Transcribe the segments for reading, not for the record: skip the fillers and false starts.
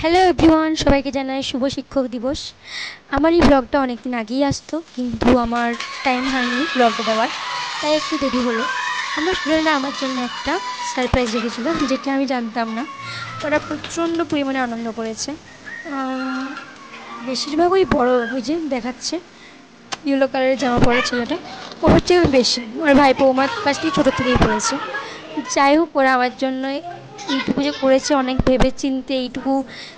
Hello everyone, সবাইকে জানাই শুভ শিক্ষক দিবস। আমার এই ব্লগটা অনেক দিন আগেই আসতো, কিন্তু আমার টাইম হয়নি ব্লগটা দেওয়ার, তাই একটু দেরি হলো। আমার স্টুডেন্টরা আমার জন্য একটা সারপ্রাইজ রেখেছিলো, যেটা আমি জানতাম না। ওরা প্রচণ্ড পরিমাণে আনন্দ করেছে। বেশিরভাগ ওই বড় ওই যে দেখাচ্ছে ইয়েলো কালারের জামা পরা ছেলেটা, ওর হচ্ছে বেশি, ওর ভাইপো আমার কাছ থেকে ছোটোর থেকেই পড়েছে। যাই হোক, ওরা আমার জন্য এইটুকু যে করেছে অনেক ভেবে চিনতে, এইটুকু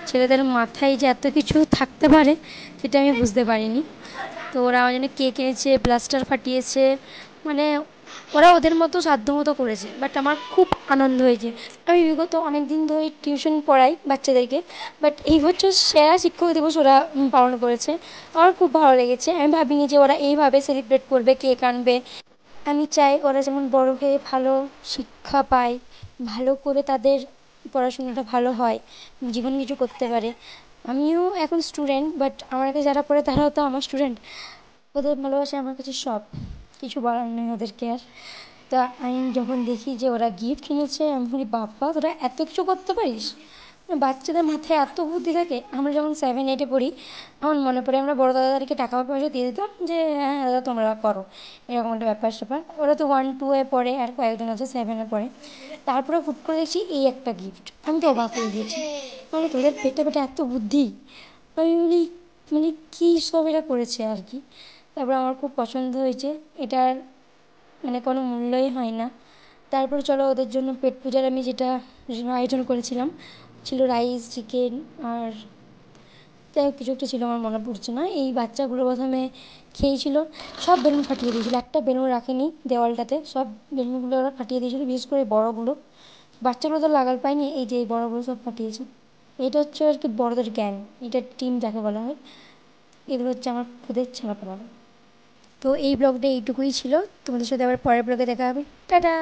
ছেলেদের মাথায় যে এত কিছু থাকতে পারে সেটা আমি বুঝতে পারিনি। তো ওরা আমার জন্য কেক এনেছে, ব্লাস্টার ফাটিয়েছে, মানে ওরা ওদের মতো সাধ্য মতো করেছে, বাট আমার খুব আনন্দ হয়েছে। আমি বিগত অনেক দিন ধরে টিউশন পড়াই বাচ্চাদেরকে, বাট এই বছর সেরা শিক্ষক দিবস ওরা পালন করেছে। আমার খুব ভালো লেগেছে। আমি ভাবিনি যে ওরা এইভাবে সেলিব্রেট করবে, কেক আনবে। আমি চাই ওরা যেমন বড় হয়ে ভালো শিক্ষা পায়, ভালো করে তাদের পড়াশোনাটা ভালো হয়, জীবনে কিছু করতে পারে। আমিও এখন স্টুডেন্ট, বাট আমার কাছে যারা পড়ে তারাও তো আমার স্টুডেন্ট। ওদের ভালোবাসা আমার কাছে সব কিছু, বলার নেই ওদেরকে আর। তা আমি যখন দেখি যে ওরা গিফট কিনেছে, আমি বলি বাবা তোরা এত কিছু করতে পারিস, মানে বাচ্চাদের মাথায় এত বুদ্ধি থাকে। আমরা যখন 7-8-এ পড়ি, আমার মনে পড়ে আমরা বড় দাদাদেরকে টাকা পয়সা দিয়ে দিতাম যে হ্যাঁ দাদা তোমরা করো, এরকম একটা ব্যাপার স্যাপার। ওরা তো 1-2-এ পড়ে, আর কয়েকজন আছে 7-এ পড়ে। তারপরে হুট করে দেখছি এই একটা গিফট, আমি তো অবাক হয়ে গেছি, মানে তোদের পেটে পেটে এত বুদ্ধি। আমি বলি মানে কী সব এরা করেছে আর কি। তারপর আমার খুব পছন্দ হয়েছে, এটার মানে কোনো মূল্যই হয় না। তারপরে চলো ওদের জন্য পেট পূজার আমি যেটা আয়োজন করেছিলাম, ছিল রাইস, চিকেন, আর যাই হোক কিছু একটা ছিল, আমার মনে পড়ছে না। এই বাচ্চাগুলো প্রথমে খেয়েছিল, সব বেলুন ফাটিয়ে দিয়েছিল, একটা বেলুন রাখেনি দেওয়ালটাতে, সব বেলুনগুলো ওরা ফাটিয়ে দিয়েছিল, বিশেষ করে বড়গুলো। বাচ্চাগুলো তো লাগাল পায়নি, এই যে এই বড়গুলো সব ফাটিয়েছে। এটা হচ্ছে আর কি বড়দের জ্ঞান, এটা টিম যাকে বলা হয়। এগুলো হচ্ছে আমার খুদের ছেলেপেলা। তো এই ব্লগটা এইটুকুই ছিল, তোমাদের সাথে আবার পরের ব্লগে দেখা হবে। টাটা।